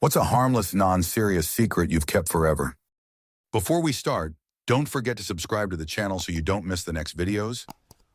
What's a harmless, non-serious secret you've kept forever? Before we start, don't forget to subscribe to the channel so you don't miss the next videos.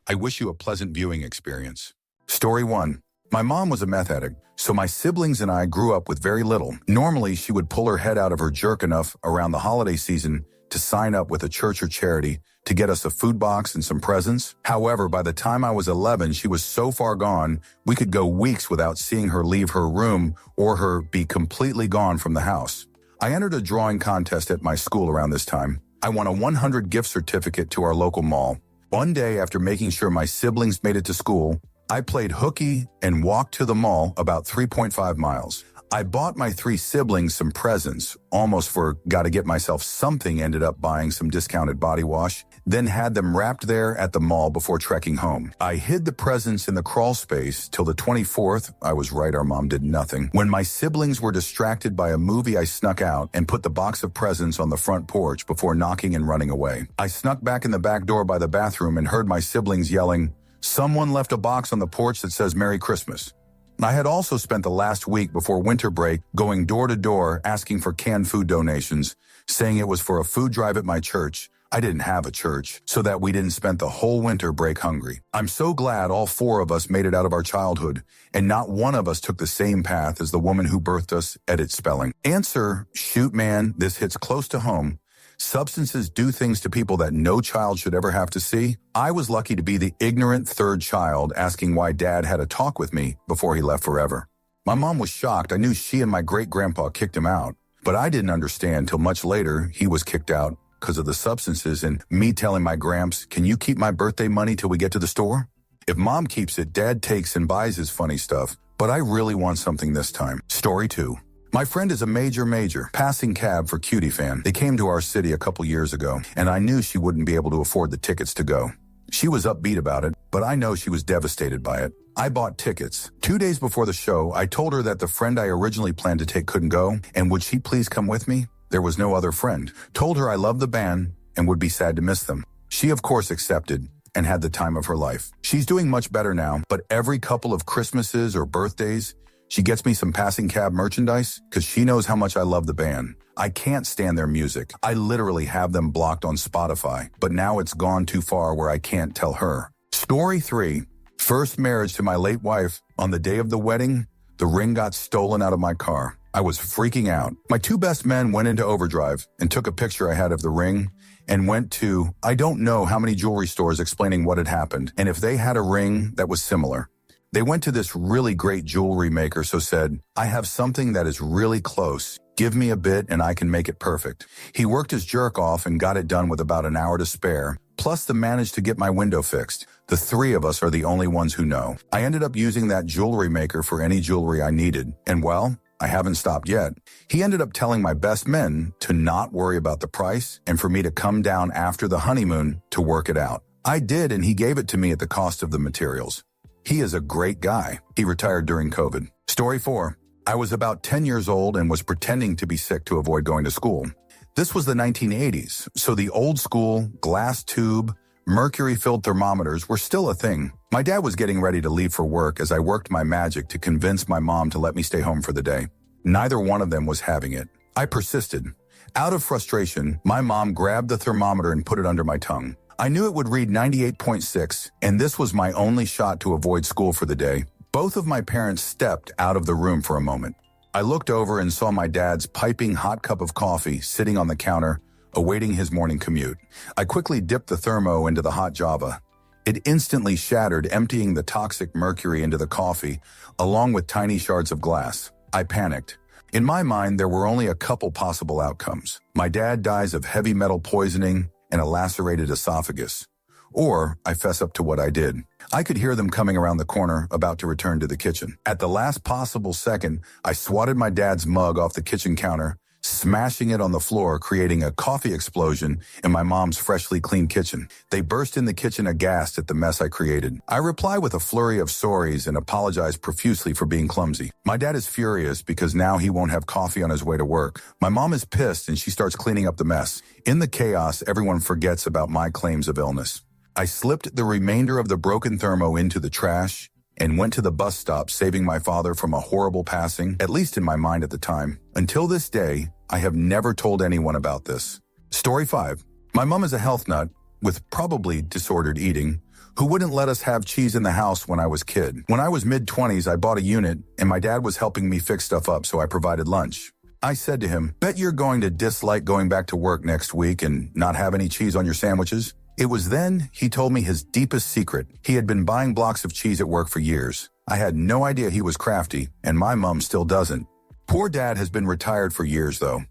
I wish you a pleasant viewing experience. Story 1. My mom was a meth addict, so my siblings and I grew up with very little. Normally, she would pull her head out of her jerk enough around the holiday season to sign up with a church or charity to get us a food box and some presents. However, by the time I was 11, she was so far gone, we could go weeks without seeing her leave her room or her be completely gone from the house. I entered a drawing contest at my school around this time. I won a 100 gift certificate to our local mall. One day, after making sure my siblings made it to school, I played hooky and walked to the mall about 3.5 miles. I bought my 3 siblings some presents, almost for gotta get myself something, ended up buying some discounted body wash, then had them wrapped there at the mall before trekking home. I hid the presents in the crawl space till the 24th. I was right, our mom did nothing. When my siblings were distracted by a movie, I snuck out and put the box of presents on the front porch before knocking and running away. I snuck back in the back door by the bathroom and heard my siblings yelling, "Someone left a box on the porch that says Merry Christmas." I had also spent the last week before winter break going door to door asking for canned food donations, saying it was for a food drive at my church. I didn't have a church, so that we didn't spend the whole winter break hungry. I'm so glad all 4 of us made it out of our childhood, and not one of us took the same path as the woman who birthed us. Edit spelling. Answer, shoot man, this hits close to home. Substances do things to people that no child should ever have to see. I was lucky to be the ignorant 3rd child asking why Dad had a talk with me before he left forever. My mom was shocked. I knew she and my great-grandpa kicked him out, but I didn't understand till much later he was kicked out because of the substances and me telling my gramps, "Can you keep my birthday money till we get to the store?" If Mom keeps it, Dad takes and buys his funny stuff, but I really want something this time. Story 2. My friend is a major passing cab for Cutie Fan. They came to our city a couple years ago, and I knew she wouldn't be able to afford the tickets to go. She was upbeat about it, but I know she was devastated by it. I bought tickets. 2 days before the show, I told her that the friend I originally planned to take couldn't go, and would she please come with me? There was no other friend. Told her I loved the band and would be sad to miss them. She, of course, accepted and had the time of her life. She's doing much better now, but every couple of Christmases or birthdays, she gets me some passing cab merchandise because she knows how much I love the band. I can't stand their music. I literally have them blocked on Spotify, but now it's gone too far where I can't tell her. Story 3. First marriage to my late wife. On the day of the wedding, the ring got stolen out of my car. I was freaking out. My 2 best men went into overdrive and took a picture I had of the ring and went to, I don't know how many jewelry stores explaining what had happened and if they had a ring that was similar. They went to this really great jewelry maker, so said, "I have something that is really close. Give me a bit and I can make it perfect." He worked his jerk off and got it done with about an hour to spare, plus the managed to get my window fixed. The 3 of us are the only ones who know. I ended up using that jewelry maker for any jewelry I needed, and well, I haven't stopped yet. He ended up telling my best men to not worry about the price and for me to come down after the honeymoon to work it out. I did, and he gave it to me at the cost of the materials. He is a great guy. He retired during COVID. Story 4. I was about 10 years old and was pretending to be sick to avoid going to school. This was the 1980s, so the old school, glass tube, mercury-filled thermometers were still a thing. My dad was getting ready to leave for work as I worked my magic to convince my mom to let me stay home for the day. Neither one of them was having it. I persisted. Out of frustration, my mom grabbed the thermometer and put it under my tongue. I knew it would read 98.6, and this was my only shot to avoid school for the day. Both of my parents stepped out of the room for a moment. I looked over and saw my dad's piping hot cup of coffee sitting on the counter, awaiting his morning commute. I quickly dipped the thermo into the hot Java. It instantly shattered, emptying the toxic mercury into the coffee, along with tiny shards of glass. I panicked. In my mind, there were only a couple possible outcomes. My dad dies of heavy metal poisoning and a lacerated esophagus. Or I fess up to what I did. I could hear them coming around the corner, about to return to the kitchen. At the last possible second, I swatted my dad's mug off the kitchen counter, smashing it on the floor, creating a coffee explosion in my mom's freshly cleaned kitchen. They burst in the kitchen aghast at the mess I created. I reply with a flurry of sorries and apologize profusely for being clumsy. My dad is furious because now he won't have coffee on his way to work. My mom is pissed and she starts cleaning up the mess. In the chaos, everyone forgets about my claims of illness. I slipped the remainder of the broken thermo into the trash and went to the bus stop, saving my father from a horrible passing, at least in my mind at the time. Until this day, I have never told anyone about this. Story 5. My mom is a health nut, with probably disordered eating, who wouldn't let us have cheese in the house when I was kid. When I was mid-20s, I bought a unit, and my dad was helping me fix stuff up, so I provided lunch. I said to him, "Bet you're going to dislike going back to work next week and not have any cheese on your sandwiches?" It was then he told me his deepest secret. He had been buying blocks of cheese at work for years. I had no idea he was crafty, and my mom still doesn't. Poor dad has been retired for years, though,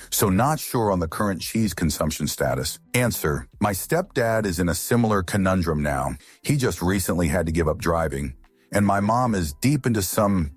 so not sure on the current cheese consumption status. Answer: my stepdad is in a similar conundrum now. He just recently had to give up driving, and my mom is deep into some,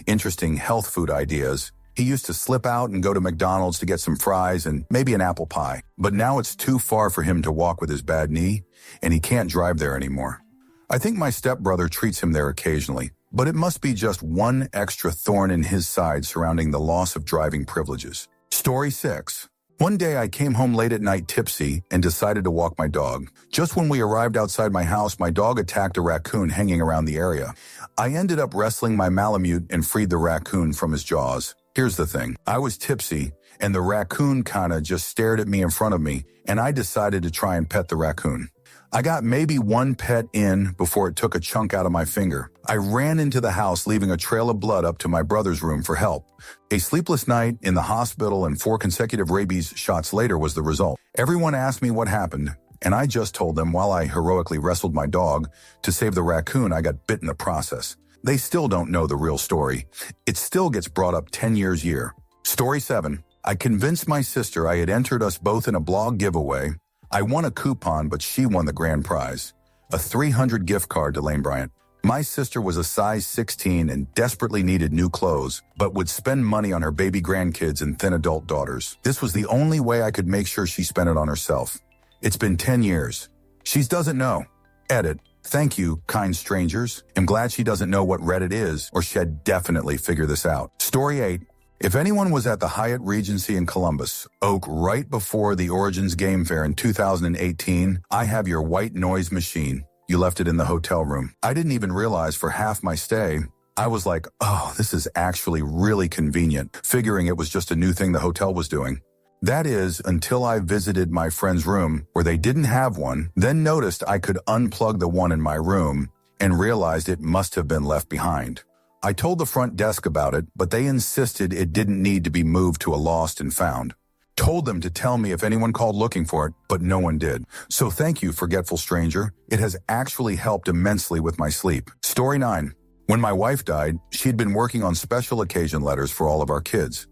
interesting health food ideas. He used to slip out and go to McDonald's to get some fries and maybe an apple pie. But now it's too far for him to walk with his bad knee, and he can't drive there anymore. I think my stepbrother treats him there occasionally, but it must be just one extra thorn in his side surrounding the loss of driving privileges. Story 6. One day I came home late at night tipsy and decided to walk my dog. Just when we arrived outside my house, my dog attacked a raccoon hanging around the area. I ended up wrestling my Malamute and freed the raccoon from his jaws. Here's the thing. I was tipsy, and the raccoon kinda just stared at me in front of me, and I decided to try and pet the raccoon. I got maybe one pet in before it took a chunk out of my finger. I ran into the house, leaving a trail of blood up to my brother's room for help. A sleepless night in the hospital and 4 consecutive rabies shots later was the result. Everyone asked me what happened, and I just told them while I heroically wrestled my dog to save the raccoon, I got bit in the process. They still don't know the real story. It still gets brought up 10 years later. Story 7. I convinced my sister I had entered us both in a blog giveaway. I won a coupon, but she won the grand prize, a $300 gift card to Lane Bryant. My sister was a size 16 and desperately needed new clothes, but would spend money on her baby grandkids and thin adult daughters. This was the only way I could make sure she spent it on herself. It's been 10 years. She doesn't know. Edit. Thank you, kind strangers. I'm glad she doesn't know what Reddit is, or she'd definitely figure this out. Story 8. If anyone was at the Hyatt Regency in Columbus, Oak, right before the Origins Game Fair in 2018, I have your white noise machine. You left it in the hotel room. I didn't even realize for half my stay. I was like, oh, this is actually really convenient, figuring it was just a new thing the hotel was doing. That is, until I visited my friend's room where they didn't have one, then noticed I could unplug the one in my room and realized it must have been left behind. I told the front desk about it, but they insisted it didn't need to be moved to a lost and found. Told them to tell me if anyone called looking for it, but no one did. So thank you, forgetful stranger. It has actually helped immensely with my sleep. Story 9. When my wife died, she'd been working on special occasion letters for all of our kids.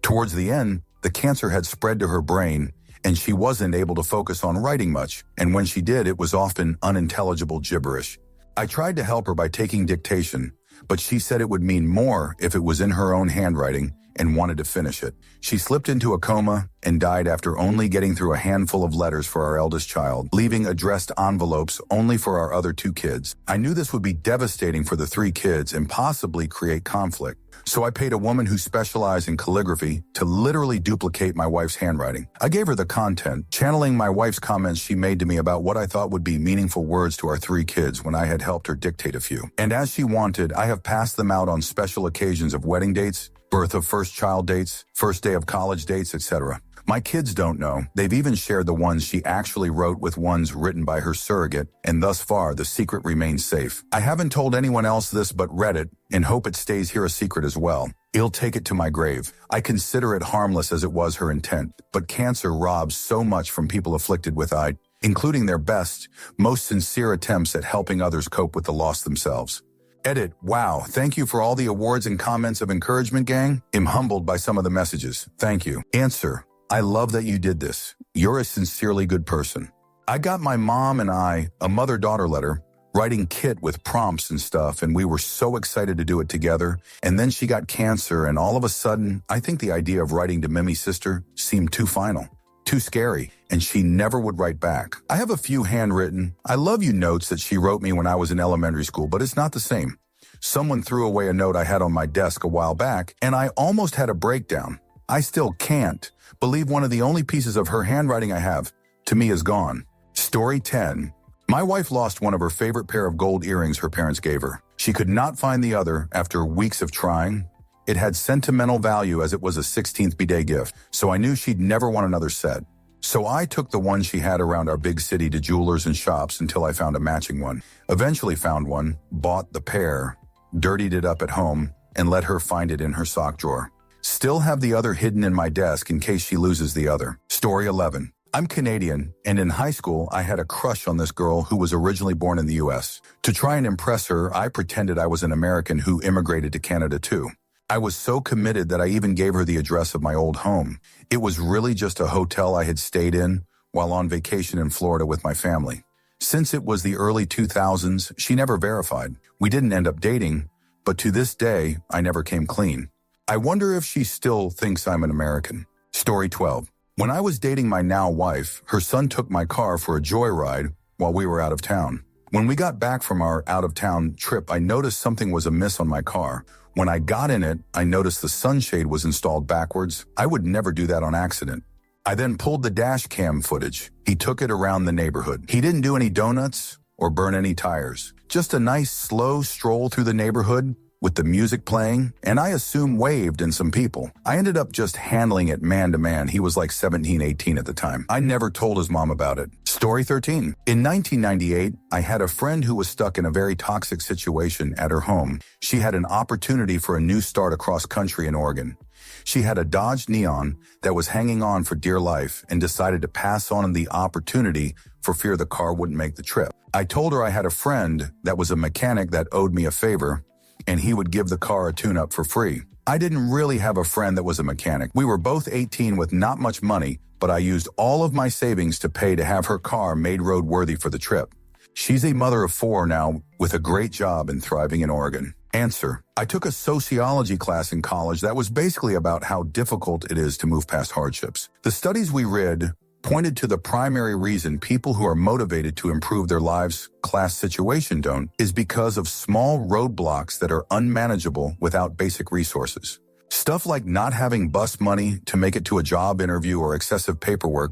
Towards the end, the cancer had spread to her brain, and she wasn't able to focus on writing much, and when she did, it was often unintelligible gibberish. I tried to help her by taking dictation, but she said it would mean more if it was in her own handwriting and wanted to finish it. She slipped into a coma and died after only getting through a handful of letters for our eldest child, leaving addressed envelopes only for our other 2 kids. I knew this would be devastating for the 3 kids and possibly create conflict. So I paid a woman who specialized in calligraphy to literally duplicate my wife's handwriting. I gave her the content, channeling my wife's comments she made to me about what I thought would be meaningful words to our 3 kids when I had helped her dictate a few. And as she wanted, I have passed them out on special occasions of wedding dates, birth of first child dates, first day of college dates, etc. My kids don't know. They've even shared the ones she actually wrote with ones written by her surrogate, and thus far, the secret remains safe. I haven't told anyone else this but Reddit, and hope it stays here a secret as well. I'll take it to my grave. I consider it harmless as it was her intent, but cancer robs so much from people afflicted with it, including their best, most sincere attempts at helping others cope with the loss themselves. Edit. Wow, thank you for all the awards and comments of encouragement, gang. I'm humbled by some of the messages. Thank you. Answer. I love that you did this. You're a sincerely good person. I got my mom and I a mother-daughter letter, writing kit with prompts and stuff, and we were so excited to do it together. And then she got cancer, and all of a sudden, I think the idea of writing to Mimi's sister seemed too final, too scary, and she never would write back. I have a few handwritten, I love you notes that she wrote me when I was in elementary school, but it's not the same. Someone threw away a note I had on my desk a while back, and I almost had a breakdown. I still can't believe one of the only pieces of her handwriting I have, to me, is gone. Story 10. My wife lost one of her favorite pair of gold earrings her parents gave her. She could not find the other after weeks of trying. It had sentimental value as it was a 16th birthday gift, so I knew she'd never want another set. So I took the one she had around our big city to jewelers and shops until I found a matching one. Eventually found one, bought the pair, dirtied it up at home, and let her find it in her sock drawer. Still have the other hidden in my desk in case she loses the other. Story 11. I'm Canadian, and in high school I had a crush on this girl who was originally born in the US. To try and impress her, I pretended I was an American who immigrated to Canada too. I was so committed that I even gave her the address of my old home. It was really just a hotel I had stayed in while on vacation in Florida with my family. Since it was the early 2000s, she never verified. We didn't end up dating, but to this day, I never came clean. I wonder if she still thinks I'm an American. Story 12. When I was dating my now wife, her son took my car for a joyride while we were out of town. When we got back from our out-of-town trip, I noticed something was amiss on my car. When I got in it, I noticed the sunshade was installed backwards. I would never do that on accident. I then pulled the dash cam footage. He took it around the neighborhood. He didn't do any donuts or burn any tires. Just a nice slow stroll through the neighborhood with the music playing, and I assume waved in some people. I ended up just handling it man to man. He was like 17, 18 at the time. I never told his mom about it. Story 13. In 1998, I had a friend who was stuck in a very toxic situation at her home. She had an opportunity for a new start across country in Oregon. She had a Dodge Neon that was hanging on for dear life and decided to pass on the opportunity for fear the car wouldn't make the trip. I told her I had a friend that was a mechanic that owed me a favor, and he would give the car a tune-up for free. I didn't really have a friend that was a mechanic. We were both 18 with not much money, but I used all of my savings to pay to have her car made roadworthy for the trip. She's a mother of 4 now with a great job and thriving in Oregon. Answer. I took a sociology class in college that was basically about how difficult it is to move past hardships. The studies we read pointed to the primary reason people who are motivated to improve their lives' class situation don't is because of small roadblocks that are unmanageable without basic resources. Stuff like not having bus money to make it to a job interview or excessive paperwork,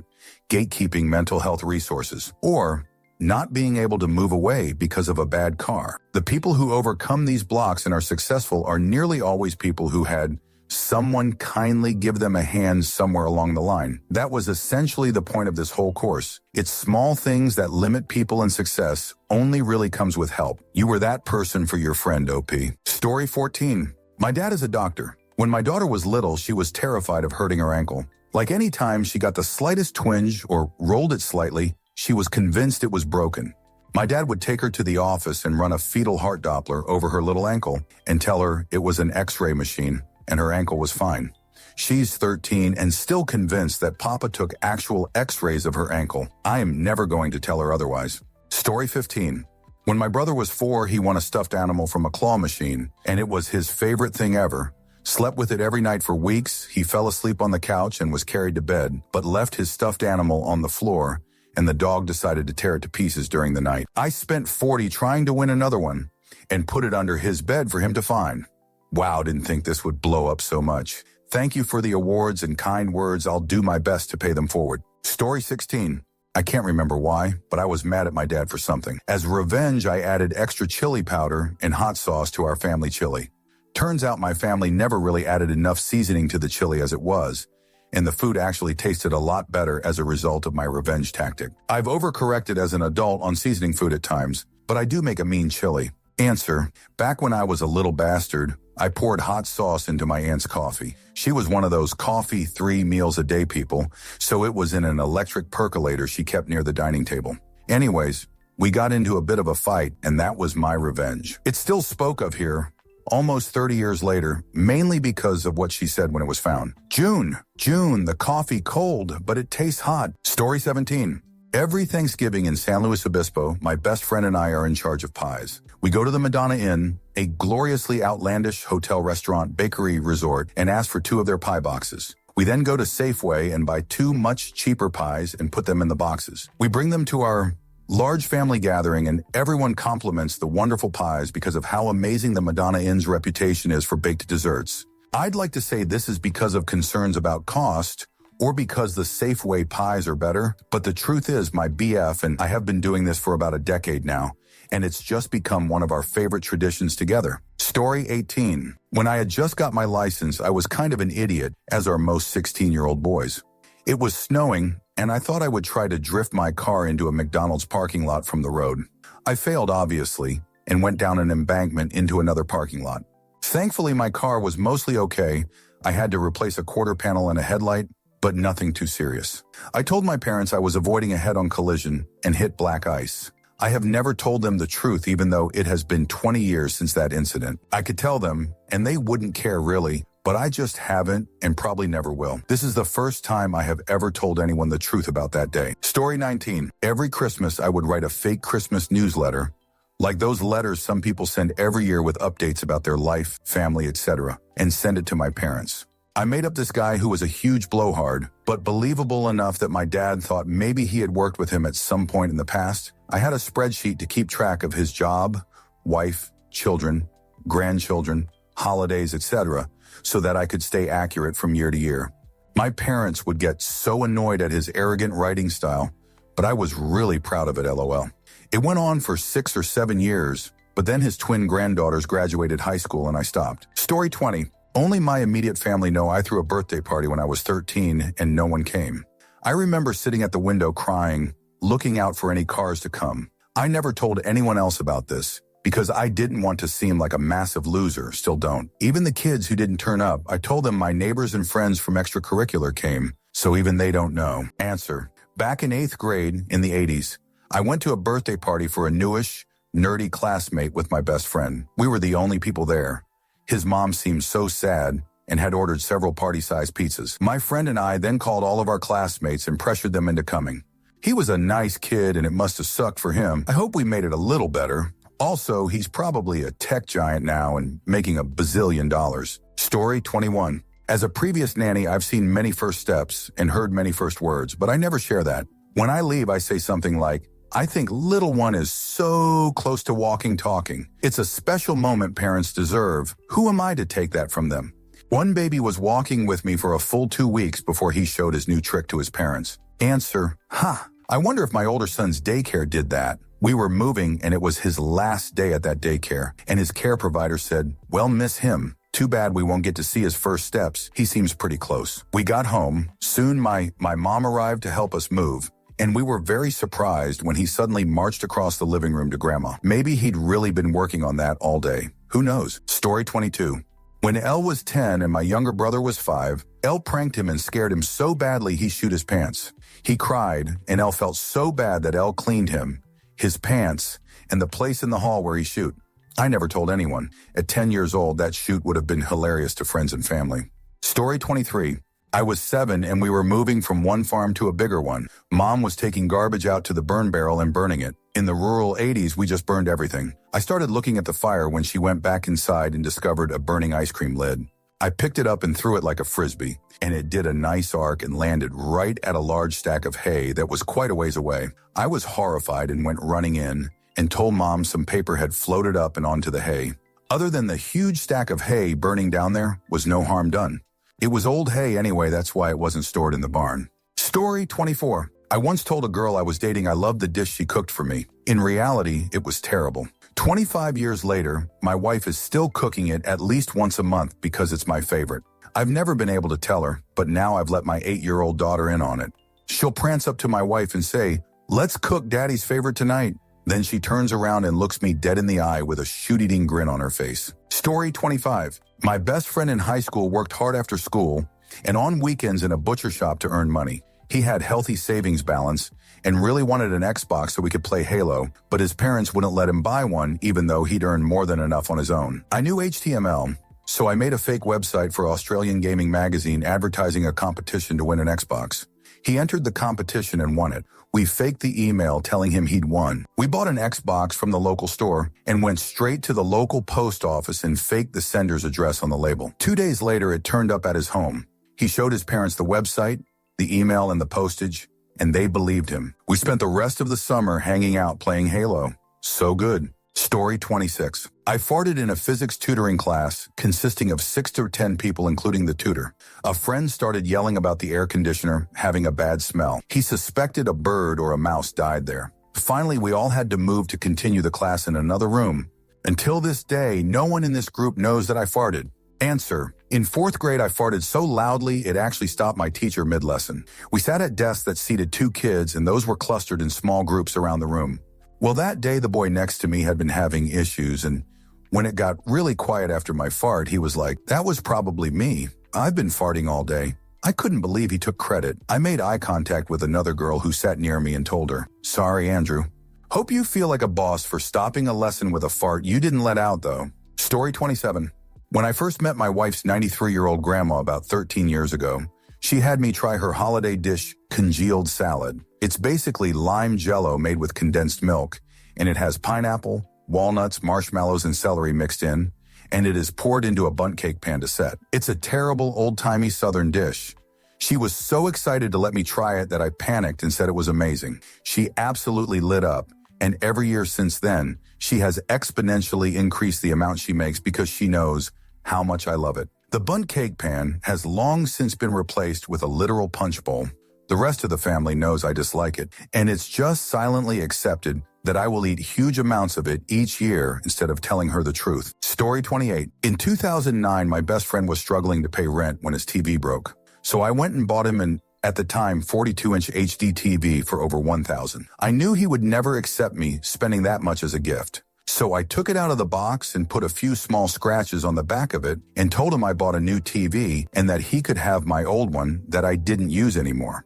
gatekeeping mental health resources, or not being able to move away because of a bad car. The people who overcome these blocks and are successful are nearly always people who had someone kindly give them a hand somewhere along the line. That was essentially the point of this whole course. It's small things that limit people, and success only really comes with help. You were that person for your friend, OP. Story 14. My dad is a doctor. When my daughter was little, she was terrified of hurting her ankle. Like any time she got the slightest twinge or rolled it slightly, she was convinced it was broken. My dad would take her to the office and run a fetal heart Doppler over her little ankle and tell her it was an X-ray machine and her ankle was fine. She's 13 and still convinced that Papa took actual X-rays of her ankle. I am never going to tell her otherwise. Story 15. When my brother was 4, he won a stuffed animal from a claw machine, and it was his favorite thing ever. Slept with it every night for weeks. He fell asleep on the couch and was carried to bed, but left his stuffed animal on the floor, and the dog decided to tear it to pieces during the night. I spent 40 trying to win another one and put it under his bed for him to find. Wow, didn't think this would blow up so much. Thank you for the awards and kind words. I'll do my best to pay them forward. Story 16. I can't remember why, but I was mad at my dad for something. As revenge, I added extra chili powder and hot sauce to our family chili. Turns out my family never really added enough seasoning to the chili as it was, and the food actually tasted a lot better as a result of my revenge tactic. I've overcorrected as an adult on seasoning food at times, but I do make a mean chili. Answer. Back when I was a little bastard, I poured hot sauce into my aunt's coffee. She was one of those coffee 3 meals a day people, so it was in an electric percolator she kept near the dining table. Anyways, we got into a bit of a fight, and that was my revenge. It's still spoke of here, almost 30 years later, mainly because of what she said when it was found. June, the coffee cold, but it tastes hot. Story 17. Every Thanksgiving in San Luis Obispo, my best friend and I are in charge of pies. We go to the Madonna Inn, a gloriously outlandish hotel, restaurant, bakery, resort, and ask for 2 of their pie boxes. We then go to Safeway and buy 2 much cheaper pies and put them in the boxes. We bring them to our large family gathering, and everyone compliments the wonderful pies because of how amazing the Madonna Inn's reputation is for baked desserts. I'd like to say this is because of concerns about cost or because the Safeway pies are better, but the truth is my BF and I have been doing this for about a decade now, and it's just become one of our favorite traditions together. Story 18. When I had just got my license, I was kind of an idiot, as are most 16-year-old boys. It was snowing, and I thought I would try to drift my car into a McDonald's parking lot from the road. I failed, obviously, and went down an embankment into another parking lot. Thankfully, my car was mostly okay. I had to replace a quarter panel and a headlight, but nothing too serious. I told my parents I was avoiding a head-on collision and hit black ice. I have never told them the truth, even though it has been 20 years since that incident. I could tell them, and they wouldn't care really, but I just haven't and probably never will. This is the first time I have ever told anyone the truth about that day. Story 19. Every Christmas, I would write a fake Christmas newsletter, like those letters some people send every year with updates about their life, family, etc., and send it to my parents. I made up this guy who was a huge blowhard, but believable enough that my dad thought maybe he had worked with him at some point in the past. I had a spreadsheet to keep track of his job, wife, children, grandchildren, holidays, etc., so that I could stay accurate from year to year. My parents would get so annoyed at his arrogant writing style, but I was really proud of it, LOL. It went on for 6 or 7 years, but then his twin granddaughters graduated high school and I stopped. Story 20. Only my immediate family know I threw a birthday party when I was 13 and no one came. I remember sitting at the window crying, looking out for any cars to come. I never told anyone else about this because I didn't want to seem like a massive loser, still don't. Even the kids who didn't turn up, I told them my neighbors and friends from extracurricular came, so even they don't know. Answer. Back in 8th grade in the 80s, I went to a birthday party for a newish, nerdy classmate with my best friend. We were the only people there. His mom seemed so sad and had ordered several party-sized pizzas. My friend and I then called all of our classmates and pressured them into coming. He was a nice kid and it must have sucked for him. I hope we made it a little better. Also, he's probably a tech giant now and making $1 bazillion. Story 21. As a previous nanny, I've seen many first steps and heard many first words, but I never share that. When I leave, I say something like, I think little one is so close to walking, talking. It's a special moment parents deserve. Who am I to take that from them? One baby was walking with me for a full 2 weeks before he showed his new trick to his parents. Answer, I wonder if my older son's daycare did that. We were moving and it was his last day at that daycare, and his care provider said, well, miss him. Too bad we won't get to see his first steps. He seems pretty close. We got home. Soon my mom arrived to help us move. And we were very surprised when he suddenly marched across the living room to Grandma. Maybe he'd really been working on that all day. Who knows? Story 22. When Elle was 10 and my younger brother was 5, Elle pranked him and scared him so badly he shoot his pants. He cried, and Elle felt so bad that Elle cleaned him, his pants, and the place in the hall where he shoot. I never told anyone. At 10 years old, that shoot would have been hilarious to friends and family. Story 23. I was 7 and we were moving from one farm to a bigger one. Mom was taking garbage out to the burn barrel and burning it. In the rural 80s, we just burned everything. I started looking at the fire when she went back inside and discovered a burning ice cream lid. I picked it up and threw it like a frisbee, and it did a nice arc and landed right at a large stack of hay that was quite a ways away. I was horrified and went running in and told Mom some paper had floated up and onto the hay. Other than the huge stack of hay burning down there was no harm done. It was old hay anyway, that's why it wasn't stored in the barn. Story 24. I once told a girl I was dating I loved the dish she cooked for me. In reality, it was terrible. 25 years later, my wife is still cooking it at least once a month because it's my favorite. I've never been able to tell her, but now I've let my 8-year-old daughter in on it. She'll prance up to my wife and say, let's cook Daddy's favorite tonight. Then she turns around and looks me dead in the eye with a shoot-eating grin on her face. Story 25. My best friend in high school worked hard after school and on weekends in a butcher shop to earn money. He had healthy savings balance and really wanted an Xbox so we could play Halo, but his parents wouldn't let him buy one even though he'd earned more than enough on his own. I knew HTML, so I made a fake website for Australian Gaming Magazine advertising a competition to win an Xbox. He entered the competition and won it. We faked the email telling him he'd won. We bought an Xbox from the local store and went straight to the local post office and faked the sender's address on the label. 2 days later, it turned up at his home. He showed his parents the website, the email, and the postage, and they believed him. We spent the rest of the summer hanging out playing Halo. So good. Story 26. I farted in a physics tutoring class consisting of 6 to 10 people, including the tutor. A friend started yelling about the air conditioner having a bad smell. He suspected a bird or a mouse died there. Finally, we all had to move to continue the class in another room. Until this day, no one in this group knows that I farted. Answer: in 4th grade, I farted so loudly it actually stopped my teacher mid-lesson. We sat at desks that seated 2 kids, and those were clustered in small groups around the room. Well, that day, the boy next to me had been having issues, and when it got really quiet after my fart, he was like, "That was probably me. I've been farting all day." I couldn't believe he took credit. I made eye contact with another girl who sat near me and told her, "Sorry, Andrew. Hope you feel like a boss for stopping a lesson with a fart you didn't let out, though." Story 27. When I first met my wife's 93-year-old grandma about 13 years ago, she had me try her holiday dish, congealed salad. It's basically lime jello made with condensed milk, and it has pineapple, walnuts, marshmallows, and celery mixed in, and it is poured into a bundt cake pan to set. It's a terrible, old-timey Southern dish. She was so excited to let me try it that I panicked and said it was amazing. She absolutely lit up, and every year since then, she has exponentially increased the amount she makes because she knows how much I love it. The bundt cake pan has long since been replaced with a literal punch bowl. The rest of the family knows I dislike it, and it's just silently accepted that I will eat huge amounts of it each year instead of telling her the truth. Story 28. In 2009, my best friend was struggling to pay rent when his TV broke. So I went and bought him an, at the time, 42-inch HD TV for over $1,000. I knew he would never accept me spending that much as a gift. So I took it out of the box and put a few small scratches on the back of it and told him I bought a new TV and that he could have my old one that I didn't use anymore.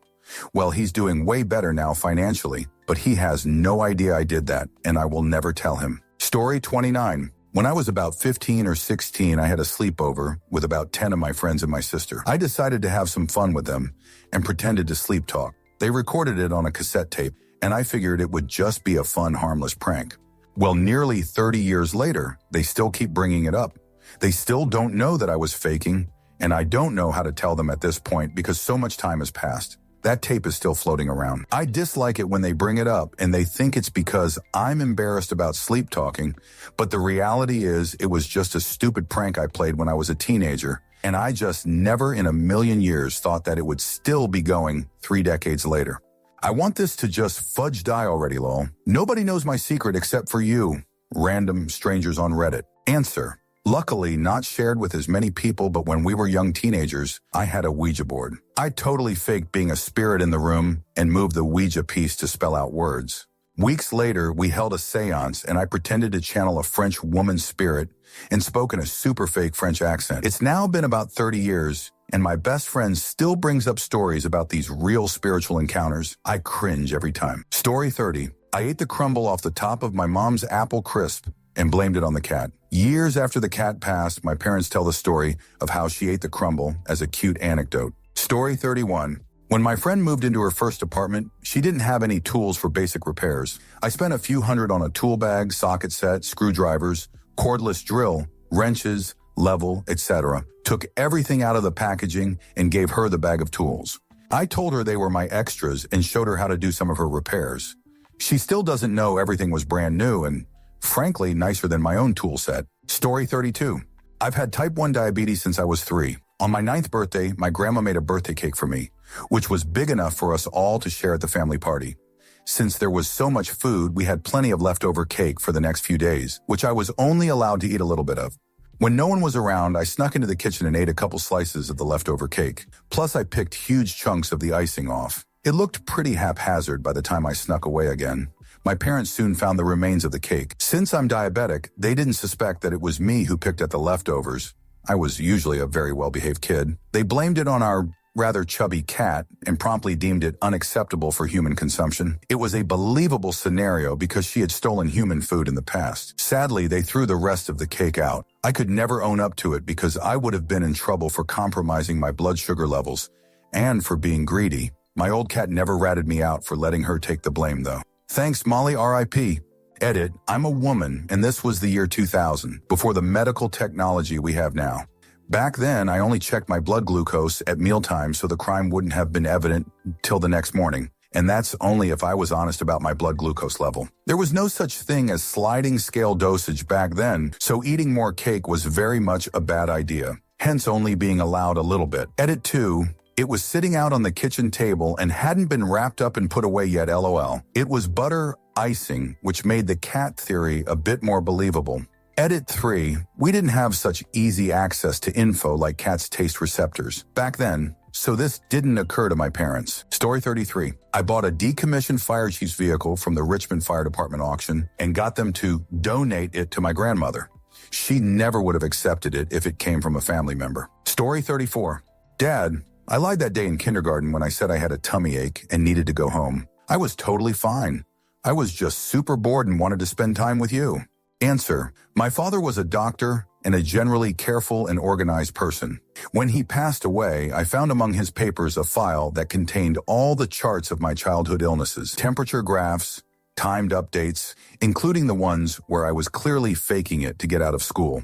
Well, he's doing way better now financially, but he has no idea I did that, and I will never tell him. Story 29. When I was about 15 or 16, I had a sleepover with about 10 of my friends and my sister. I decided to have some fun with them and pretended to sleep talk. They recorded it on a cassette tape, and I figured it would just be a fun, harmless prank. Well, nearly 30 years later, they still keep bringing it up. They still don't know that I was faking, and I don't know how to tell them at this point because so much time has passed. That tape is still floating around. I dislike it when they bring it up and they think it's because I'm embarrassed about sleep talking, but the reality is it was just a stupid prank I played when I was a teenager, and I just never in a million years thought that it would still be going 3 decades later. I want this to just fudge die already, lol. Nobody knows my secret except for you, random strangers on Reddit. Answer: luckily not shared with as many people, but when we were young teenagers, I had a Ouija board. I totally faked being a spirit in the room and moved the Ouija piece to spell out words. Weeks later, we held a seance and I pretended to channel a French woman's spirit and spoke in a super fake French accent. It's now been about 30 years, and my best friend still brings up stories about these real spiritual encounters. I cringe every time. Story 30. I ate the crumble off the top of my mom's apple crisp and blamed it on the cat. Years after the cat passed, my parents tell the story of how she ate the crumble as a cute anecdote. Story 31. When my friend moved into her first apartment, she didn't have any tools for basic repairs. I spent a few hundred on a tool bag, socket set, screwdrivers, cordless drill, wrenches, level, etc. Took everything out of the packaging and gave her the bag of tools. I told her they were my extras and showed her how to do some of her repairs. She still doesn't know everything was brand new and, frankly, nicer than my own tool set. Story 32. I've had type 1 diabetes since I was 3. On my 9th birthday, my grandma made a birthday cake for me, which was big enough for us all to share at the family party. Since there was so much food, we had plenty of leftover cake for the next few days, which I was only allowed to eat a little bit of. When no one was around, I snuck into the kitchen and ate a couple slices of the leftover cake. Plus, I picked huge chunks of the icing off. It looked pretty haphazard by the time I snuck away again. My parents soon found the remains of the cake. Since I'm diabetic, they didn't suspect that it was me who picked at the leftovers. I was usually a very well-behaved kid. They blamed it on our rather chubby cat and promptly deemed it unacceptable for human consumption. It was a believable scenario because she had stolen human food in the past. Sadly, they threw the rest of the cake out. I could never own up to it because I would have been in trouble for compromising my blood sugar levels and for being greedy. My old cat never ratted me out for letting her take the blame, though. Thanks, Molly, R.I.P. Edit: I'm a woman, and this was the year 2000, before the medical technology we have now. Back then, I only checked my blood glucose at mealtime so the crime wouldn't have been evident till the next morning. And that's only if I was honest about my blood glucose level. There was no such thing as sliding scale dosage back then, so eating more cake was very much a bad idea, hence only being allowed a little bit. Edit 2. It was sitting out on the kitchen table and hadn't been wrapped up and put away yet, lol. It was butter icing, which made the cat theory a bit more believable. Edit 3. We didn't have such easy access to info like cats' taste receptors back then, so this didn't occur to my parents. Story 33. I bought a decommissioned fire chief's vehicle from the Richmond Fire Department auction and got them to donate it to my grandmother. She never would have accepted it if it came from a family member. Story 34. Dad, I lied that day in kindergarten when I said I had a tummy ache and needed to go home. I was totally fine. I was just super bored and wanted to spend time with you. Answer. My father was a doctor and a generally careful and organized person. When he passed away, I found among his papers a file that contained all the charts of my childhood illnesses, temperature graphs, timed updates, including the ones where I was clearly faking it to get out of school.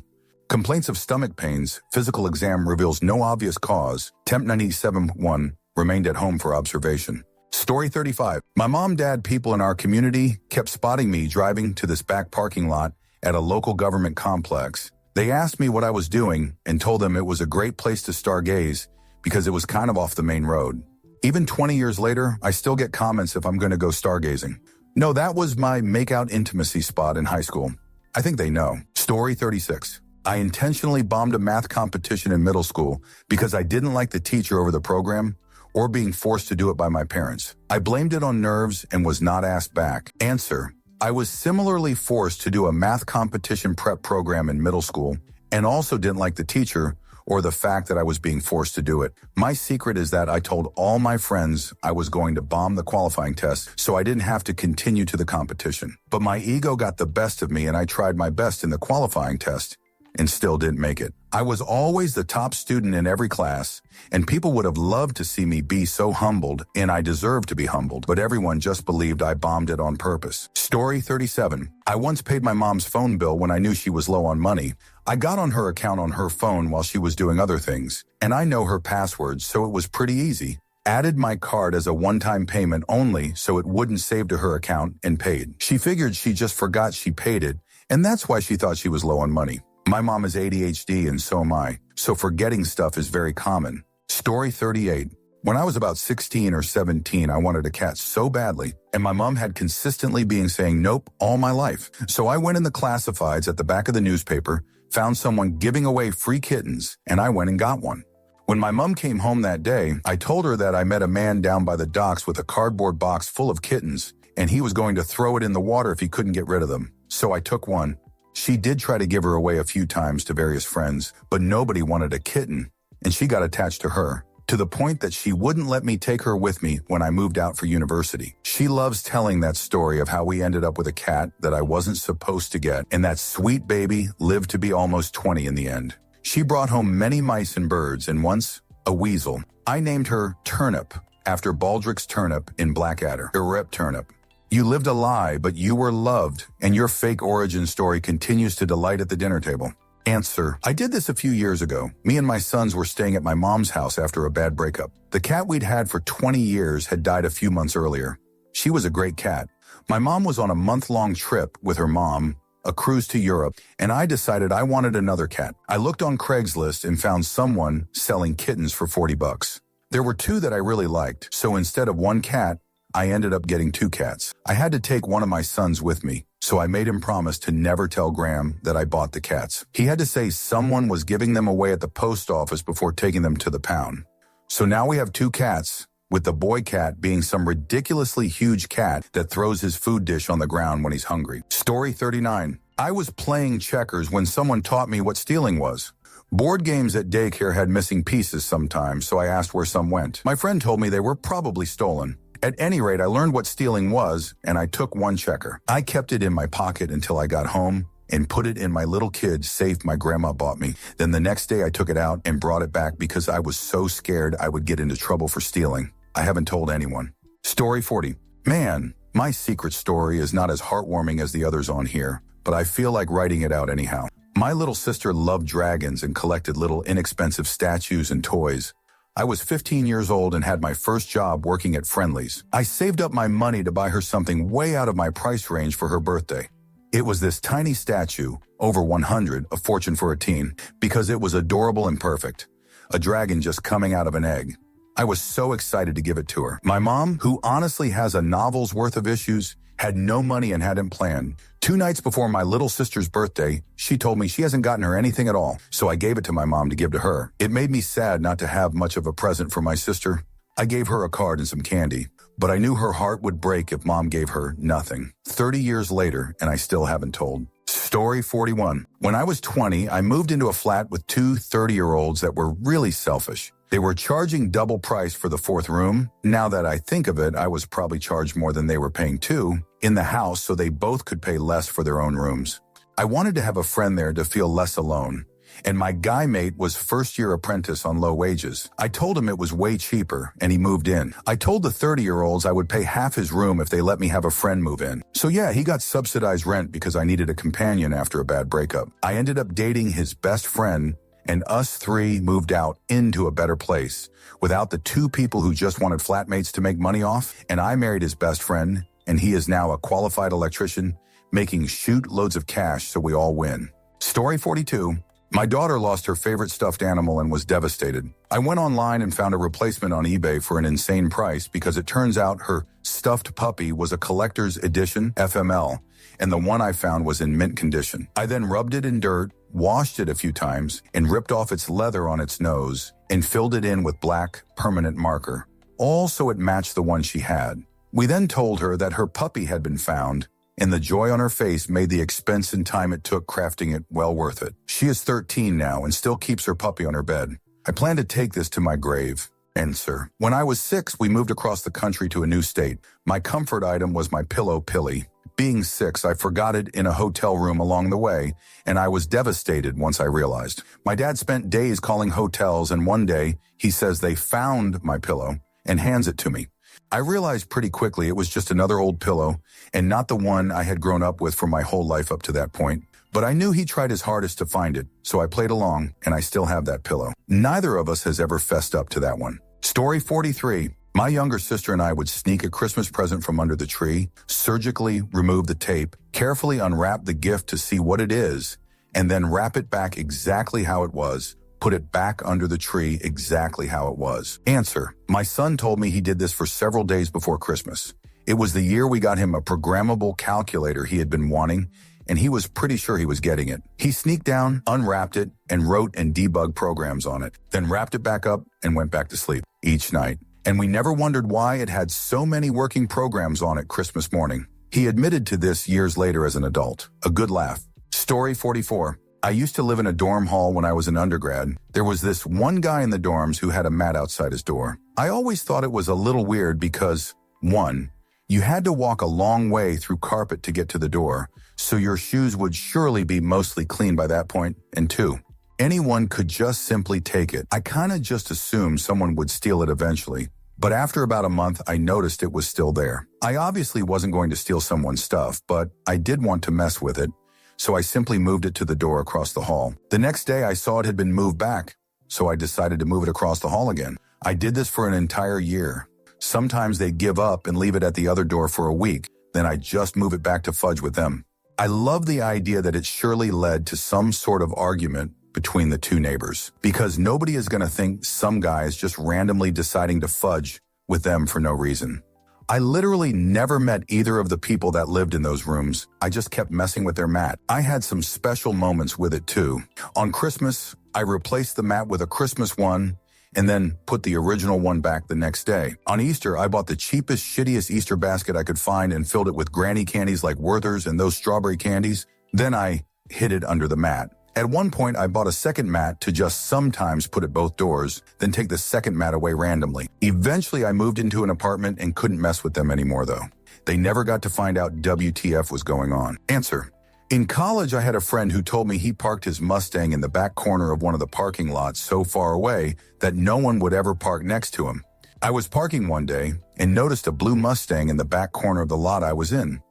Complaints of stomach pains, physical exam reveals no obvious cause, temp 97-1 remained at home for observation. Story 35. My mom, dad, people in our community kept spotting me driving to this back parking lot at a local government complex. They asked me what I was doing and told them it was a great place to stargaze because it was kind of off the main road. Even 20 years later, I still get comments if I'm going to go stargazing. No, that was my make-out intimacy spot in high school. I think they know. Story 36. I intentionally bombed a math competition in middle school because I didn't like the teacher over the program or being forced to do it by my parents. I blamed it on nerves and was not asked back. Answer. I was similarly forced to do a math competition prep program in middle school and also didn't like the teacher or the fact that I was being forced to do it. My secret is that I told all my friends I was going to bomb the qualifying test so I didn't have to continue to the competition. But my ego got the best of me and I tried my best in the qualifying test and still didn't make it. I was always the top student in every class, and people would have loved to see me be so humbled, and I deserved to be humbled, but everyone just believed I bombed it on purpose. Story 37. I once paid my mom's phone bill when I knew she was low on money. I got on her account on her phone while she was doing other things, and I know her passwords, so it was pretty easy. Added my card as a one-time payment only so it wouldn't save to her account and paid. She figured she just forgot she paid it, and that's why she thought she was low on money. My mom is ADHD and so am I, so forgetting stuff is very common. Story 38. When I was about 16 or 17, I wanted a cat so badly, and my mom had consistently been saying nope all my life. So I went in the classifieds at the back of the newspaper, found someone giving away free kittens, and I went and got one. When my mom came home that day, I told her that I met a man down by the docks with a cardboard box full of kittens, and he was going to throw it in the water if he couldn't get rid of them. So I took one. She did try to give her away a few times to various friends, but nobody wanted a kitten, and she got attached to her, to the point that she wouldn't let me take her with me when I moved out for university. She loves telling that story of how we ended up with a cat that I wasn't supposed to get, and that sweet baby lived to be almost 20 in the end. She brought home many mice and birds, and once, a weasel. I named her Turnip, after Baldrick's turnip in Blackadder, Rep Turnip. You lived a lie, but you were loved, and your fake origin story continues to delight at the dinner table. Answer. I did this a few years ago. Me and my sons were staying at my mom's house after a bad breakup. The cat we'd had for 20 years had died a few months earlier. She was a great cat. My mom was on a month-long trip with her mom, a cruise to Europe, and I decided I wanted another cat. I looked on Craigslist and found someone selling kittens for $40. There were two that I really liked, so instead of one cat, I ended up getting two cats. I had to take one of my sons with me, so I made him promise to never tell Graham that I bought the cats. He had to say someone was giving them away at the post office before taking them to the pound. So now we have two cats, with the boy cat being some ridiculously huge cat that throws his food dish on the ground when he's hungry. Story 39. I was playing checkers when someone taught me what stealing was. Board games at daycare had missing pieces sometimes, so I asked where some went. My friend told me they were probably stolen. At any rate, I learned what stealing was, and I took one checker. I kept it in my pocket until I got home and put it in my little kid's safe my grandma bought me. Then the next day I took it out and brought it back because I was so scared I would get into trouble for stealing. I haven't told anyone. Story 40. Man, my secret story is not as heartwarming as the others on here, but I feel like writing it out anyhow. My little sister loved dragons and collected little inexpensive statues and toys. I was 15 years old and had my first job working at Friendly's. I saved up my money to buy her something way out of my price range for her birthday. It was this tiny statue, over 100, a fortune for a teen, because it was adorable and perfect. A dragon just coming out of an egg. I was so excited to give it to her. My mom, who honestly has a novel's worth of issues, had no money and hadn't planned. 2 nights before my little sister's birthday, she told me she hasn't gotten her anything at all, so I gave it to my mom to give to her. It made me sad not to have much of a present for my sister. I gave her a card and some candy, but I knew her heart would break if mom gave her nothing. 30 years later, and I still haven't told. Story 41. When I was 20, I moved into a flat with 2 30-year-olds that were really selfish. They were charging double price for the 4th room. Now that I think of it, I was probably charged more than they were paying too in the house, so they both could pay less for their own rooms. I wanted to have a friend there to feel less alone, and my guy mate was first-year apprentice on low wages. I told him it was way cheaper, and he moved in. I told the 30-year-olds I would pay half his room if they let me have a friend move in. So yeah, he got subsidized rent because I needed a companion after a bad breakup. I ended up dating his best friend, and us 3 moved out into a better place without the 2 people who just wanted flatmates to make money off. And I married his best friend, and he is now a qualified electrician making shoot loads of cash, so we all win. Story 42. My daughter lost her favorite stuffed animal and was devastated. I went online and found a replacement on eBay for an insane price because it turns out her stuffed puppy was a collector's edition FML, and the one I found was in mint condition. I then rubbed it in dirt, washed it a few times, and ripped off its leather on its nose and filled it in with black permanent marker, all so it matched the one she had. We then told her that her puppy had been found, and the joy on her face made the expense and time it took crafting it well worth it. She is 13 now and still keeps her puppy on her bed. I plan to take this to my grave. Answer. When I was 6, we moved across the country to a new state. My comfort item was my pillow, Pilly. Being 6, I forgot it in a hotel room along the way, and I was devastated once I realized. My dad spent days calling hotels, and one day, he says they found my pillow and hands it to me. I realized pretty quickly it was just another old pillow and not the one I had grown up with for my whole life up to that point. But I knew he tried his hardest to find it, so I played along, and I still have that pillow. Neither of us has ever fessed up to that one. Story 43. My younger sister and I would sneak a Christmas present from under the tree, surgically remove the tape, carefully unwrap the gift to see what it is, and then wrap it back exactly how it was, put it back under the tree exactly how it was. Answer. My son told me he did this for several days before Christmas. It was the year we got him a programmable calculator he had been wanting, and he was pretty sure he was getting it. He sneaked down, unwrapped it, and wrote and debugged programs on it, then wrapped it back up and went back to sleep each night. And we never wondered why it had so many working programs on it Christmas morning. He admitted to this years later as an adult. A good laugh. Story 44. I used to live in a dorm hall when I was an undergrad. There was this one guy in the dorms who had a mat outside his door. I always thought it was a little weird because, 1, you had to walk a long way through carpet to get to the door, so your shoes would surely be mostly clean by that point, and 2, anyone could just simply take it. I kinda just assumed someone would steal it eventually, but after about a month, I noticed it was still there. I obviously wasn't going to steal someone's stuff, but I did want to mess with it, so I simply moved it to the door across the hall. The next day, I saw it had been moved back, so I decided to move it across the hall again. I did this for an entire year. Sometimes they'd give up and leave it at the other door for a week, then I'd just move it back to fudge with them. I love the idea that it surely led to some sort of argument between the 2 neighbors, because nobody is going to think some guy is just randomly deciding to fudge with them for no reason. I literally never met either of the people that lived in those rooms. I just kept messing with their mat. I had some special moments with it too. On Christmas, I replaced the mat with a Christmas one and then put the original one back the next day. On Easter, I bought the cheapest, shittiest Easter basket I could find and filled it with granny candies like Werther's and those strawberry candies. Then I hid it under the mat. At one point, I bought a second mat to just sometimes put at both doors, then take the second mat away randomly. Eventually, I moved into an apartment and couldn't mess with them anymore, though. They never got to find out WTF was going on. Answer. In college, I had a friend who told me he parked his Mustang in the back corner of one of the parking lots so far away that no one would ever park next to him. I was parking one day and noticed a blue Mustang in the back corner of the lot I was in.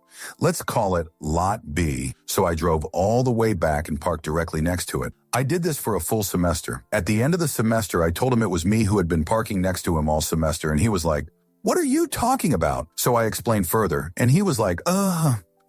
Let's call it Lot B, so I drove all the way back and parked directly next to it. I did this for a full semester. At the end of the semester, I told him it was me who had been parking next to him all semester, and he was like, "What are you talking about?" So I explained further, and he was like,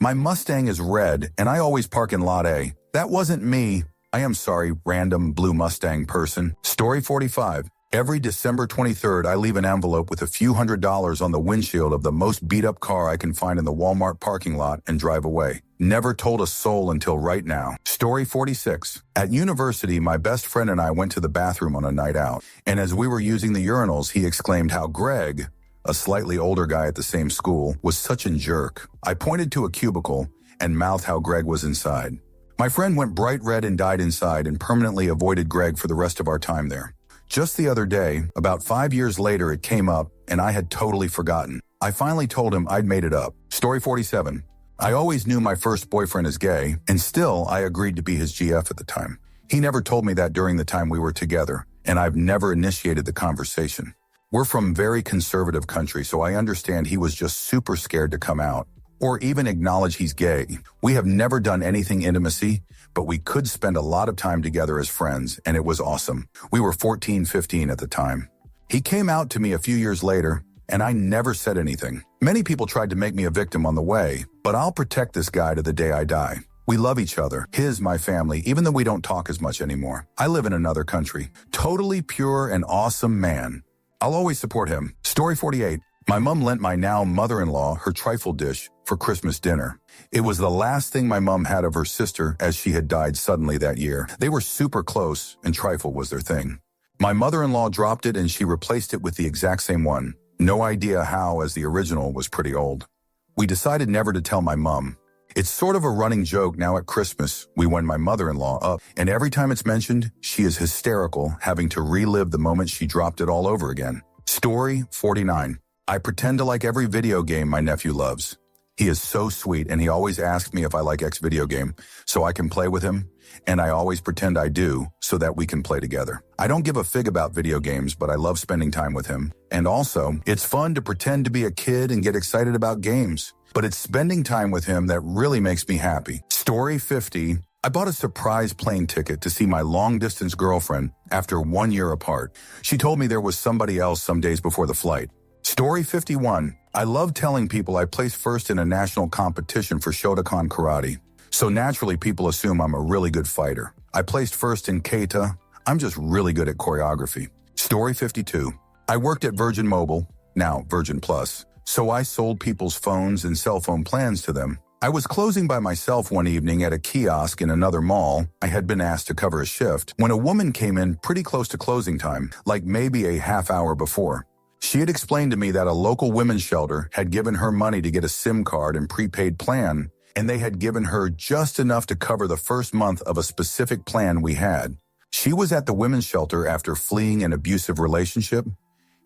my Mustang is red, and I always park in Lot A. That wasn't me. I am sorry, random blue Mustang person. Story 45. Every December 23rd, I leave an envelope with a few $100s on the windshield of the most beat-up car I can find in the Walmart parking lot and drive away. Never told a soul until right now. Story 46. At university, my best friend and I went to the bathroom on a night out, and as we were using the urinals, he exclaimed how Greg, a slightly older guy at the same school, was such a jerk. I pointed to a cubicle and mouthed how Greg was inside. My friend went bright red and died inside and permanently avoided Greg for the rest of our time there. Just the other day, about 5 years later, it came up, and I had totally forgotten. I finally told him I'd made it up. Story 47. I always knew my first boyfriend is gay, and still I agreed to be his GF at the time. He never told me that during the time we were together, and I've never initiated the conversation. We're from very conservative country, so I understand he was just super scared to come out, or even acknowledge he's gay. We have never done anything intimacy, but we could spend a lot of time together as friends, and it was awesome. We were 14, 15 at the time. He came out to me a few years later, and I never said anything. Many people tried to make me a victim on the way, but I'll protect this guy to the day I die. We love each other, my family, even though we don't talk as much anymore. I live in another country. Totally pure and awesome man. I'll always support him. Story 48. My mom lent my now mother-in-law her trifle dish for Christmas dinner. It was the last thing my mom had of her sister, as she had died suddenly that year. They were super close, and trifle was their thing. My mother-in-law dropped it, and she replaced it with the exact same one. No idea how, as the original was pretty old. We decided never to tell my mom. It's sort of a running joke now at Christmas. We wind my mother-in-law up, and every time it's mentioned, she is hysterical, having to relive the moment she dropped it all over again. Story 49. I pretend to like every video game my nephew loves. He is so sweet, and he always asks me if I like X video game, so I can play with him, and I always pretend I do, so that we can play together. I don't give a fig about video games, but I love spending time with him. And also, it's fun to pretend to be a kid and get excited about games. But it's spending time with him that really makes me happy. Story 50. I bought a surprise plane ticket to see my long-distance girlfriend after 1 year apart. She told me there was somebody else some days before the flight. Story 51. I love telling people I placed first in a national competition for Shotokan karate. So naturally, people assume I'm a really good fighter. I placed first in kata. I'm just really good at choreography. Story 52. I worked at Virgin Mobile, now Virgin Plus, so I sold people's phones and cell phone plans to them. I was closing by myself one evening at a kiosk in another mall. I had been asked to cover a shift when a woman came in pretty close to closing time, like maybe a half hour before. She had explained to me that a local women's shelter had given her money to get a SIM card and prepaid plan, and they had given her just enough to cover the first month of a specific plan we had. She was at the women's shelter after fleeing an abusive relationship,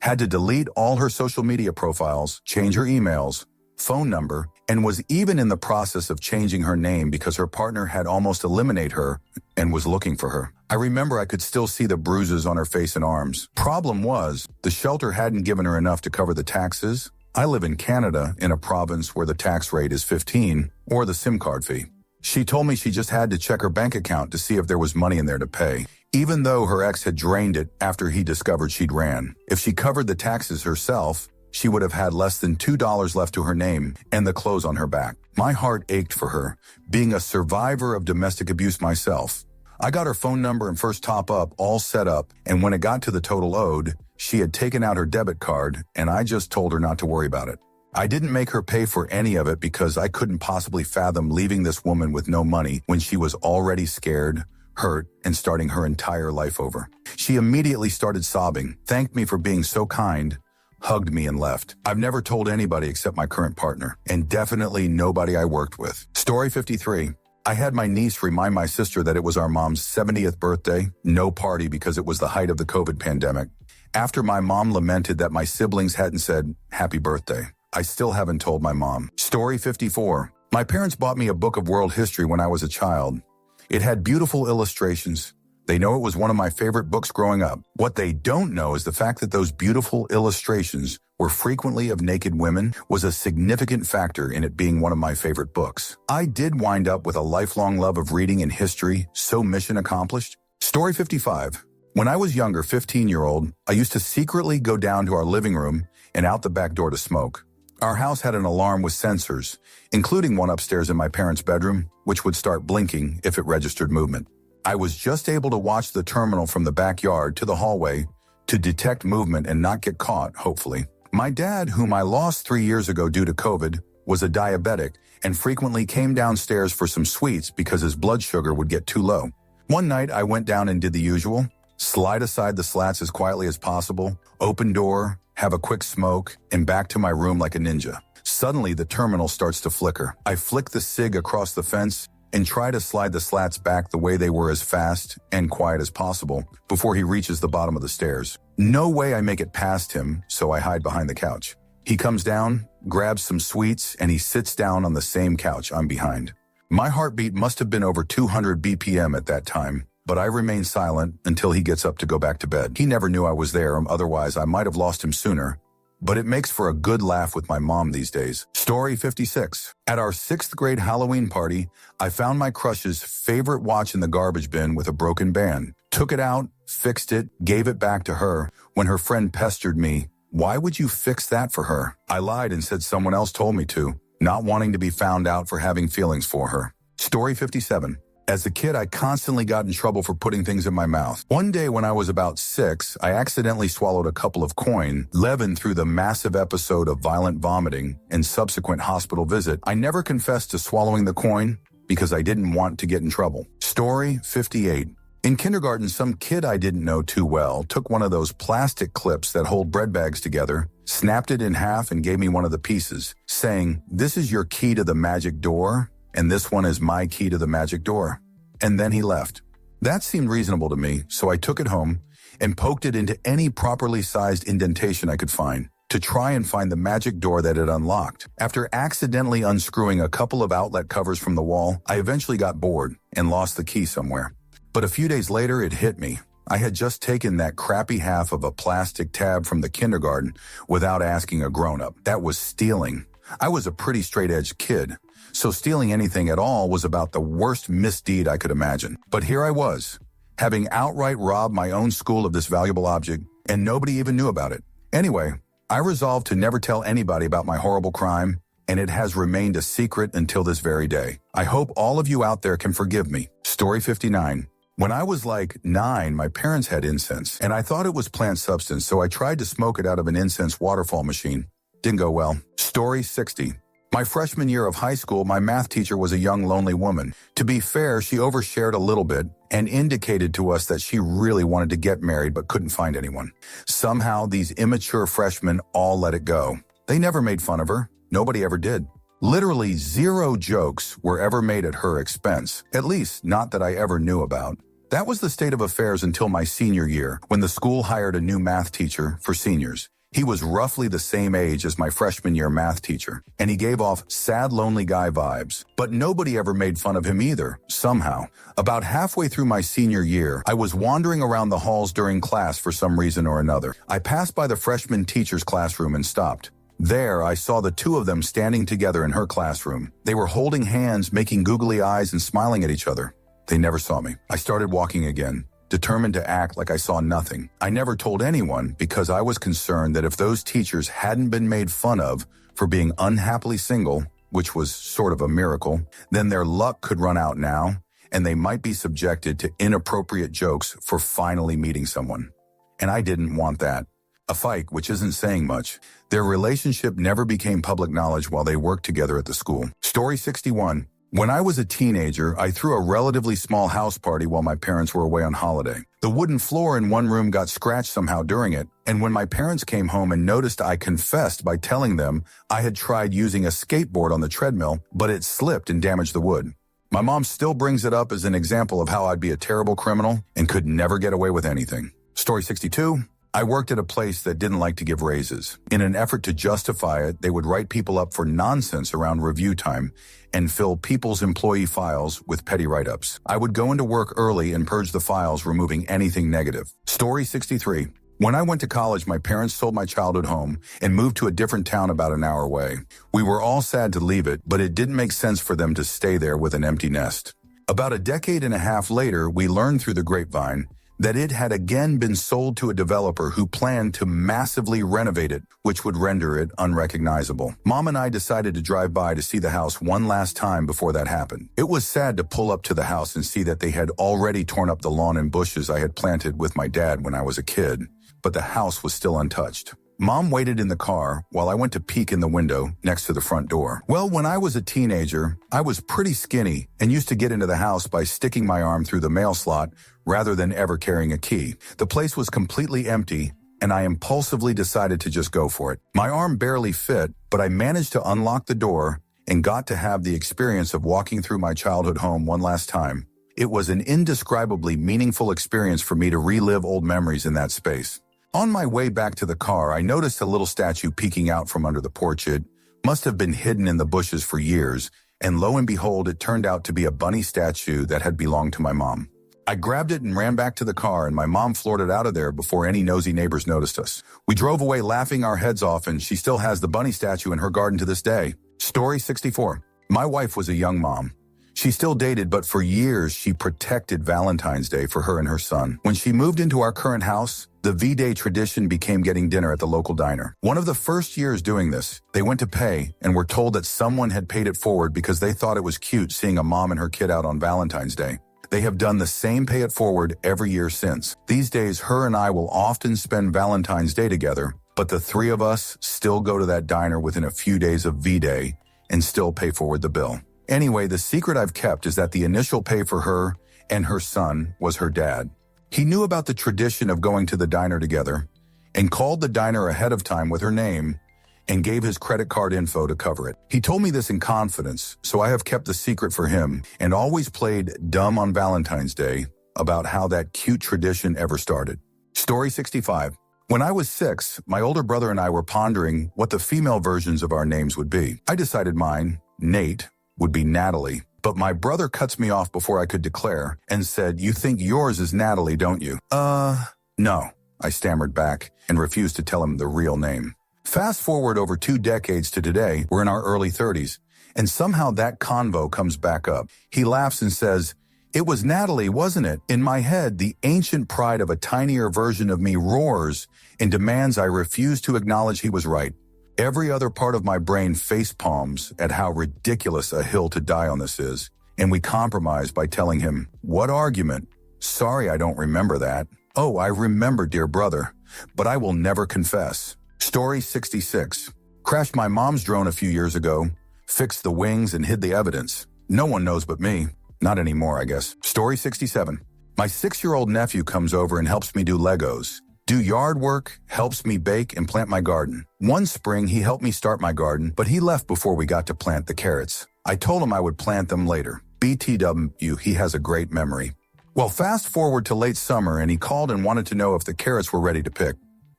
had to delete all her social media profiles, change her emails, phone number, and was even in the process of changing her name because her partner had almost eliminated her and was looking for her. I remember I could still see the bruises on her face and arms. Problem was, the shelter hadn't given her enough to cover the taxes. I live in Canada, in a province where the tax rate is 15, or the SIM card fee. She told me she just had to check her bank account to see if there was money in there to pay, even though her ex had drained it after he discovered she'd ran. If she covered the taxes herself, she would have had less than $2 left to her name and the clothes on her back. My heart ached for her, being a survivor of domestic abuse myself. I got her phone number and first top-up all set up, and when it got to the total owed, she had taken out her debit card, and I just told her not to worry about it. I didn't make her pay for any of it because I couldn't possibly fathom leaving this woman with no money when she was already scared, hurt, and starting her entire life over. She immediately started sobbing, thanked me for being so kind, hugged me, and left. I've never told anybody except my current partner, and definitely nobody I worked with. Story 53. I had my niece remind my sister that it was our mom's 70th birthday, no party because it was the height of the COVID pandemic. After my mom lamented that my siblings hadn't said happy birthday, I still haven't told my mom. Story 54. My parents bought me a book of world history when I was a child. It had beautiful illustrations. They know it was one of my favorite books growing up. What they don't know is the fact that those beautiful illustrations were frequently of naked women was a significant factor in it being one of my favorite books. I did wind up with a lifelong love of reading and history, so mission accomplished. Story 55. When I was younger, 15-year-old, I used to secretly go down to our living room and out the back door to smoke. Our house had an alarm with sensors, including one upstairs in my parents' bedroom, which would start blinking if it registered movement. I was just able to watch the terminal from the backyard to the hallway to detect movement and not get caught, hopefully. My dad, whom I lost 3 years ago due to COVID, was a diabetic and frequently came downstairs for some sweets because his blood sugar would get too low. One night, I went down and did the usual, slide aside the slats as quietly as possible, open door, have a quick smoke, and back to my room like a ninja. Suddenly, the terminal starts to flicker. I flick the cig across the fence and try to slide the slats back the way they were as fast and quiet as possible before he reaches the bottom of the stairs. No way I make it past him, so I hide behind the couch. He comes down, grabs some sweets, and he sits down on the same couch I'm behind. My heartbeat must have been over 200 BPM at that time, but I remain silent until he gets up to go back to bed. He never knew I was there, otherwise I might have lost him sooner, but it makes for a good laugh with my mom these days. Story 56. At our 6th grade Halloween party, I found my crush's favorite watch in the garbage bin with a broken band. Took it out, fixed it, gave it back to her. When her friend pestered me, "Why would you fix that for her?" I lied and said someone else told me to, not wanting to be found out for having feelings for her. Story 57. As a kid, I constantly got in trouble for putting things in my mouth. One day when I was about 6, I accidentally swallowed a couple of coin, leavened through the massive episode of violent vomiting and subsequent hospital visit. I never confessed to swallowing the coin because I didn't want to get in trouble. Story 58. In kindergarten, some kid I didn't know too well took one of those plastic clips that hold bread bags together, snapped it in half, and gave me one of the pieces, saying, "This is your key to the magic door, and this one is my key to the magic door." And then he left. That seemed reasonable to me, so I took it home and poked it into any properly sized indentation I could find to try and find the magic door that it unlocked. After accidentally unscrewing a couple of outlet covers from the wall, I eventually got bored and lost the key somewhere. But a few days later, it hit me. I had just taken that crappy half of a plastic tab from the kindergarten without asking a grown-up. That was stealing. I was a pretty straight-edged kid, so stealing anything at all was about the worst misdeed I could imagine. But here I was, having outright robbed my own school of this valuable object, and nobody even knew about it. Anyway, I resolved to never tell anybody about my horrible crime, and it has remained a secret until this very day. I hope all of you out there can forgive me. Story 59. When I was like 9, my parents had incense, and I thought it was plant substance, so I tried to smoke it out of an incense waterfall machine. Didn't go well. Story 60. My freshman year of high school, my math teacher was a young, lonely woman. To be fair, she overshared a little bit and indicated to us that she really wanted to get married but couldn't find anyone. Somehow, these immature freshmen all let it go. They never made fun of her. Nobody ever did. Literally 0 jokes were ever made at her expense, at least not that I ever knew about. That was the state of affairs until my senior year, when the school hired a new math teacher for seniors. He was roughly the same age as my freshman year math teacher, and he gave off sad, lonely guy vibes. But nobody ever made fun of him either, somehow. About halfway through my senior year, I was wandering around the halls during class for some reason or another. I passed by the freshman teacher's classroom and stopped. There, I saw the 2 of them standing together in her classroom. They were holding hands, making googly eyes, and smiling at each other. They never saw me. I started walking again, determined to act like I saw nothing. I never told anyone because I was concerned that if those teachers hadn't been made fun of for being unhappily single, which was sort of a miracle, then their luck could run out now, and they might be subjected to inappropriate jokes for finally meeting someone. And I didn't want that. A fight, which isn't saying much. Their relationship never became public knowledge while they worked together at the school. Story 61. When I was a teenager, I threw a relatively small house party while my parents were away on holiday. The wooden floor in one room got scratched somehow during it, and when my parents came home and noticed, I confessed by telling them I had tried using a skateboard on the treadmill, but it slipped and damaged the wood. My mom still brings it up as an example of how I'd be a terrible criminal and could never get away with anything. Story 62. I worked at a place that didn't like to give raises. In an effort to justify it, they would write people up for nonsense around review time and fill people's employee files with petty write-ups. I would go into work early and purge the files, removing anything negative. Story 63. When I went to college, my parents sold my childhood home and moved to a different town about an hour away. We were all sad to leave it, but it didn't make sense for them to stay there with an empty nest. About a decade and a half later, we learned through the grapevine that it had again been sold to a developer who planned to massively renovate it, which would render it unrecognizable. Mom and I decided to drive by to see the house one last time before that happened. It was sad to pull up to the house and see that they had already torn up the lawn and bushes I had planted with my dad when I was a kid, but the house was still untouched. Mom waited in the car while I went to peek in the window next to the front door. Well, when I was a teenager, I was pretty skinny and used to get into the house by sticking my arm through the mail slot rather than ever carrying a key. The place was completely empty, and I impulsively decided to just go for it. My arm barely fit, but I managed to unlock the door and got to have the experience of walking through my childhood home one last time. It was an indescribably meaningful experience for me to relive old memories in that space. On my way back to the car, I noticed a little statue peeking out from under the porch. It must have been hidden in the bushes for years, and lo and behold, it turned out to be a bunny statue that had belonged to my mom. I grabbed it and ran back to the car, and my mom floored it out of there before any nosy neighbors noticed us. We drove away laughing our heads off, and she still has the bunny statue in her garden to this day. Story 64. My wife was a young mom. She still dated, but for years she protected Valentine's Day for her and her son. When she moved into our current house, the V-Day tradition became getting dinner at the local diner. One of the first years doing this, they went to pay and were told that someone had paid it forward because they thought it was cute seeing a mom and her kid out on Valentine's Day. They have done the same pay it forward every year since. These days, her and I will often spend Valentine's Day together, but the three of us still go to that diner within a few days of V-Day and still pay forward the bill. Anyway, the secret I've kept is that the initial pay for her and her son was her dad. He knew about the tradition of going to the diner together and called the diner ahead of time with her name and gave his credit card info to cover it. He told me this in confidence, so I have kept the secret for him and always played dumb on Valentine's Day about how that cute tradition ever started. Story 65. When I was 6, my older brother and I were pondering what the female versions of our names would be. I decided mine, Nate, would be Natalie, but my brother cuts me off before I could declare and said, "You think yours is Natalie, don't you?" No, I stammered back and refused to tell him the real name. Fast forward over 2 decades to today, we're in our early 30s, and somehow that convo comes back up. He laughs and says, "It was Natalie, wasn't it?" In my head, the ancient pride of a tinier version of me roars and demands I refuse to acknowledge he was right. Every other part of my brain facepalms at how ridiculous a hill to die on this is, and we compromise by telling him, "What argument? Sorry, I don't remember that." "Oh, I remember, dear brother, but I will never confess." Story 66. Crashed my mom's drone a few years ago, fixed the wings and hid the evidence. No one knows but me. Not anymore, I guess. Story 67. My 6-year-old nephew comes over and helps me do Legos, do yard work, helps me bake and plant my garden. One spring, he helped me start my garden, but he left before we got to plant the carrots. I told him I would plant them later. BTW, he has a great memory. Well, fast forward to late summer, and he called and wanted to know if the carrots were ready to pick.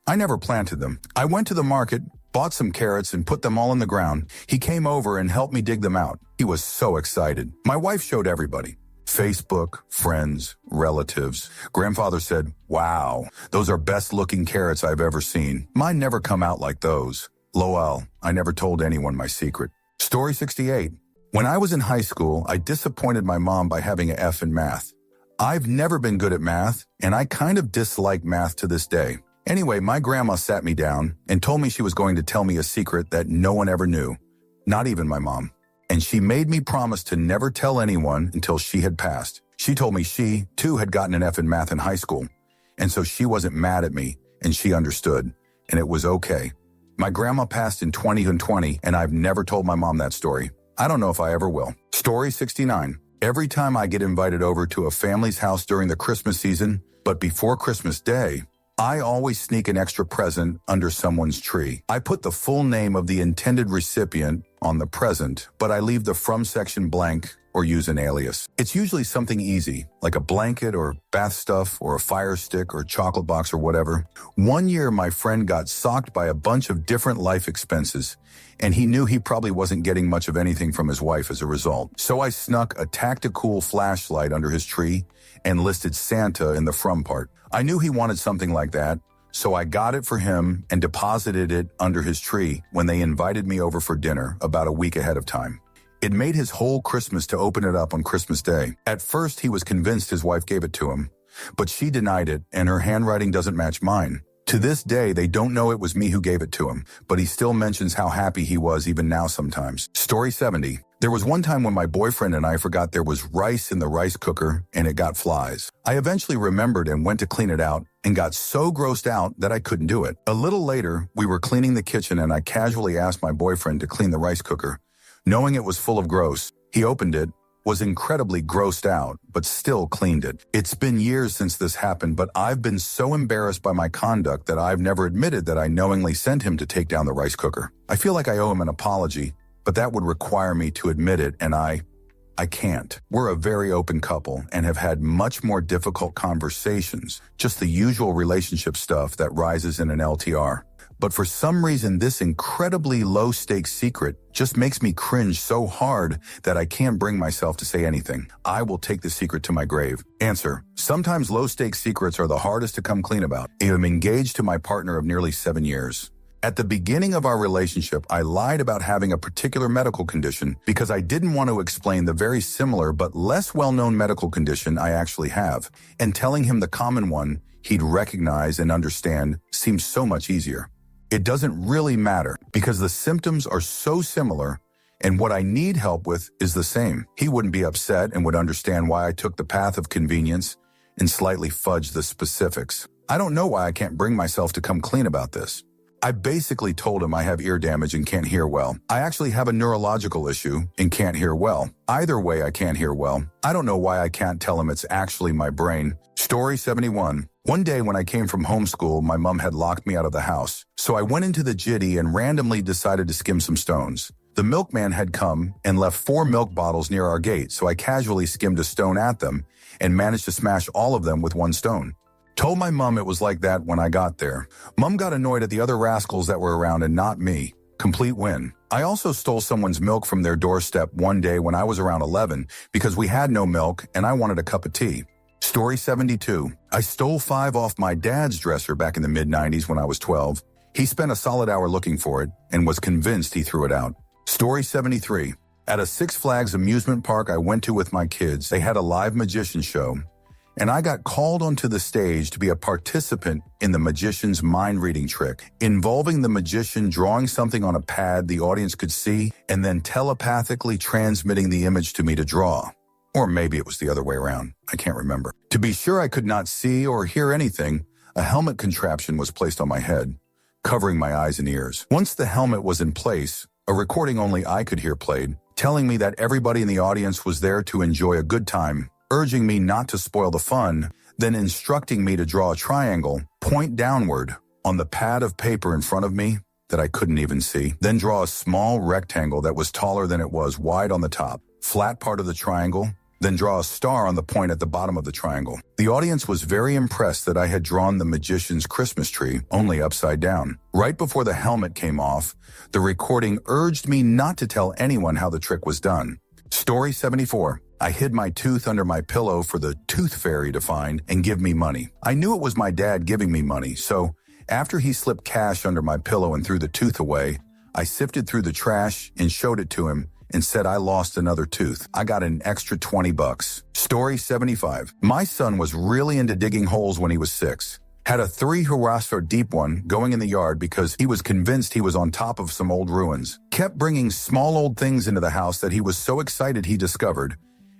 I never planted them. I went to the market, bought some carrots, and put them all in the ground. He came over and helped me dig them out. He was so excited. My wife showed everybody. Facebook, friends, relatives. Grandfather said, "Wow, those are best-looking carrots I've ever seen. Mine never come out like those." Lol, I never told anyone my secret. Story 68. When I was in high school, I disappointed my mom by having an F in math. I've never been good at math, and I kind of dislike math to this day. Anyway, my grandma sat me down and told me she was going to tell me a secret that no one ever knew, not even my mom. And she made me promise to never tell anyone until she had passed. She told me she, too, had gotten an F in math in high school, and so she wasn't mad at me, and she understood, and it was okay. My grandma passed in 2020, and I've never told my mom that story. I don't know if I ever will. Story 69. Every time I get invited over to a family's house during the Christmas season, but before Christmas Day, I always sneak an extra present under someone's tree. I put the full name of the intended recipient on the present, but I leave the from section blank or use an alias. It's usually something easy, like a blanket or bath stuff or a fire stick or chocolate box or whatever. One year, my friend got socked by a bunch of different life expenses, and he knew he probably wasn't getting much of anything from his wife as a result. So I snuck a tactical flashlight under his tree and listed Santa in the from part. I knew he wanted something like that, so I got it for him and deposited it under his tree when they invited me over for dinner about a week ahead of time. It made his whole Christmas to open it up on Christmas Day. At first, he was convinced his wife gave it to him, but she denied it, and her handwriting doesn't match mine. To this day, they don't know it was me who gave it to him, but he still mentions how happy he was even now sometimes. Story 70. There was one time when my boyfriend and I forgot there was rice in the rice cooker and it got flies. I eventually remembered and went to clean it out and got so grossed out that I couldn't do it. A little later, we were cleaning the kitchen and I casually asked my boyfriend to clean the rice cooker. Knowing it was full of gross, he opened it, was incredibly grossed out, but still cleaned it. It's been years since this happened, but I've been so embarrassed by my conduct that I've never admitted that I knowingly sent him to take down the rice cooker. I feel like I owe him an apology, but that would require me to admit it, and I can't. We're a very open couple and have had much more difficult conversations, just the usual relationship stuff that rises in an LTR. But for some reason, this incredibly low-stakes secret just makes me cringe so hard that I can't bring myself to say anything. I will take the secret to my grave. Answer: sometimes low-stakes secrets are the hardest to come clean about. I am engaged to my partner of nearly 7 years. At the beginning of our relationship, I lied about having a particular medical condition because I didn't want to explain the very similar but less well-known medical condition I actually have. And telling him the common one he'd recognize and understand seems so much easier. It doesn't really matter because the symptoms are so similar and what I need help with is the same. He wouldn't be upset and would understand why I took the path of convenience and slightly fudged the specifics. I don't know why I can't bring myself to come clean about this. I basically told him I have ear damage and can't hear well. I actually have a neurological issue and can't hear well. Either way, I can't hear well. I don't know why I can't tell him it's actually my brain. Story 71. One day when I came from homeschool, my mom had locked me out of the house. So I went into the jitty and randomly decided to skim some stones. The milkman had come and left 4 milk bottles near our gate, so I casually skimmed a stone at them and managed to smash all of them with 1 stone. Told my mom it was like that when I got there. Mom got annoyed at the other rascals that were around and not me. Complete win. I also stole someone's milk from their doorstep one day when I was around 11 because we had no milk and I wanted a cup of tea. Story 72. I stole 5 off my dad's dresser back in the mid-90s when I was 12. He spent a solid hour looking for it and was convinced he threw it out. Story 73. At a Six Flags amusement park I went to with my kids, they had a live magician show, and I got called onto the stage to be a participant in the magician's mind-reading trick, involving the magician drawing something on a pad the audience could see and then telepathically transmitting the image to me to draw. Or maybe it was the other way around. I can't remember. To be sure I could not see or hear anything, a helmet contraption was placed on my head, covering my eyes and ears. Once the helmet was in place, a recording only I could hear played, telling me that everybody in the audience was there to enjoy a good time, urging me not to spoil the fun, then instructing me to draw a triangle, point downward, on the pad of paper in front of me that I couldn't even see. Then draw a small rectangle that was taller than it was wide on the top, flat part of the triangle, then draw a star on the point at the bottom of the triangle. The audience was very impressed that I had drawn the magician's Christmas tree, only upside down. Right before the helmet came off, the recording urged me not to tell anyone how the trick was done. Story 74. I hid my tooth under my pillow for the tooth fairy to find and give me money. I knew it was my dad giving me money, so after he slipped cash under my pillow and threw the tooth away, I sifted through the trash and showed it to him and said I lost another tooth. I got an extra $20. Story 75. My son was really into digging holes when he was 6. Had a 3 hurrasco deep one going in the yard because he was convinced he was on top of some old ruins. Kept bringing small old things into the house that he was so excited he discovered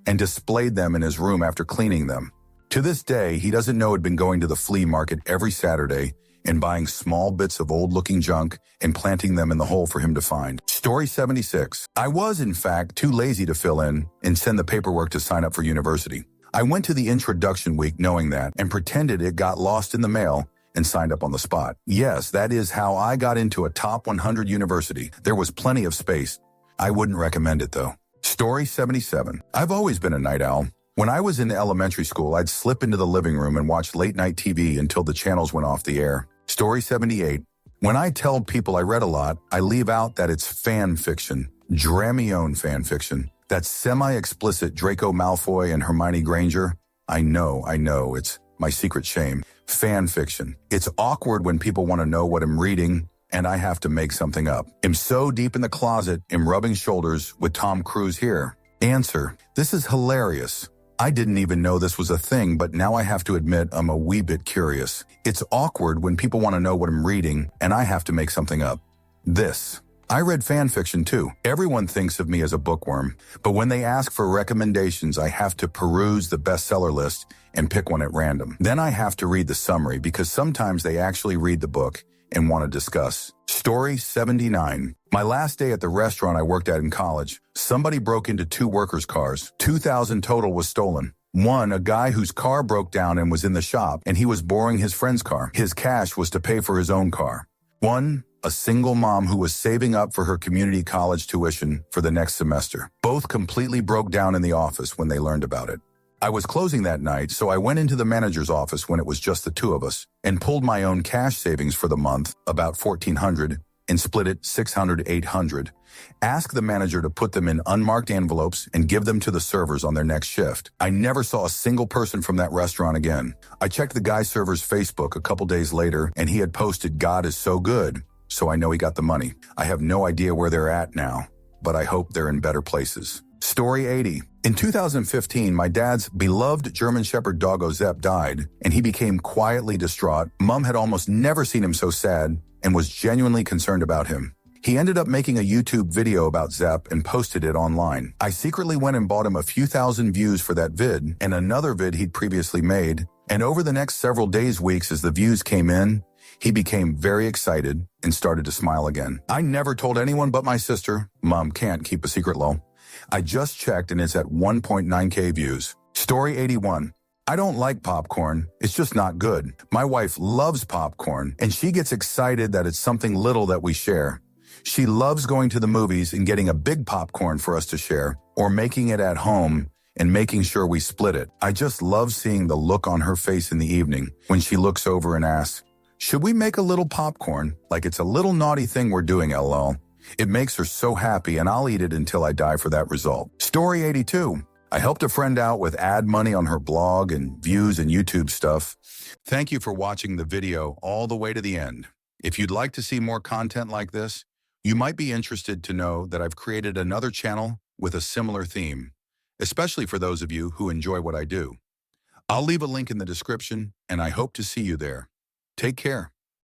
and displayed them in his room after cleaning them. To this day, he doesn't know he'd been going to the flea market every Saturday and buying small bits of old-looking junk and planting them in the hole for him to find. Story 76. I was, in fact, too lazy to fill in and send the paperwork to sign up for university. I went to the introduction week knowing that and pretended it got lost in the mail and signed up on the spot. Yes, that is how I got into a top 100 university. There was plenty of space. I wouldn't recommend it, though. Story 77. I've always been a night owl. When I was in elementary school, I'd slip into the living room and watch late-night TV until the channels went off the air. Story 78. When I tell people I read a lot, I leave out that it's fan fiction, Dramione fan fiction. That semi-explicit Draco Malfoy and Hermione Granger. I know, it's my secret shame. Fan fiction. It's awkward when people want to know what I'm reading and I have to make something up. I'm so deep in the closet, I'm rubbing shoulders with Tom Cruise here. Answer: this is hilarious. I didn't even know this was a thing, but now I have to admit I'm a wee bit curious. It's awkward when people want to know what I'm reading, and I have to make something up. This. I read fan fiction too. Everyone thinks of me as a bookworm, but when they ask for recommendations, I have to peruse the bestseller list and pick one at random. Then I have to read the summary because sometimes they actually read the book and want to discuss. Story 79. My last day at the restaurant I worked at in college, somebody broke into 2 workers' cars. 2,000 total was stolen. One, a guy whose car broke down and was in the shop, and he was borrowing his friend's car. His cash was to pay for his own car. One, a single mom who was saving up for her community college tuition for the next semester. Both completely broke down in the office when they learned about it. I was closing that night, so I went into the manager's office when it was just the 2 of us and pulled my own cash savings for the month, about $1,400, and split it $600-800. Ask the manager to put them in unmarked envelopes and give them to the servers on their next shift. I never saw a single person from that restaurant again. I checked the guy server's Facebook a couple days later, and he had posted "God is so good," so I know he got the money. I have no idea where they're at now, but I hope they're in better places. Story 80. In 2015, my dad's beloved German Shepherd doggo Zepp died, and he became quietly distraught. Mom had almost never seen him so sad and was genuinely concerned about him. He ended up making a YouTube video about Zepp and posted it online. I secretly went and bought him a few thousand views for that vid and another vid he'd previously made, and over the next several days, weeks, as the views came in, he became very excited and started to smile again. I never told anyone but my sister. Mom can't keep a secret, lol. I just checked and it's at 1.9K views. Story 81. I don't like popcorn. It's just not good. My wife loves popcorn, and she gets excited that it's something little that we share. She loves going to the movies and getting a big popcorn for us to share, or making it at home and making sure we split it. I just love seeing the look on her face in the evening when she looks over and asks, "Should we make a little popcorn?" Like it's a little naughty thing we're doing, lol. It makes her so happy, and I'll eat it until I die for that result. Story 82. I helped a friend out with ad money on her blog and views and YouTube stuff. Thank you for watching the video all the way to the end. If you'd like to see more content like this, you might be interested to know that I've created another channel with a similar theme, especially for those of you who enjoy what I do. I'll leave a link in the description, and I hope to see you there. Take care.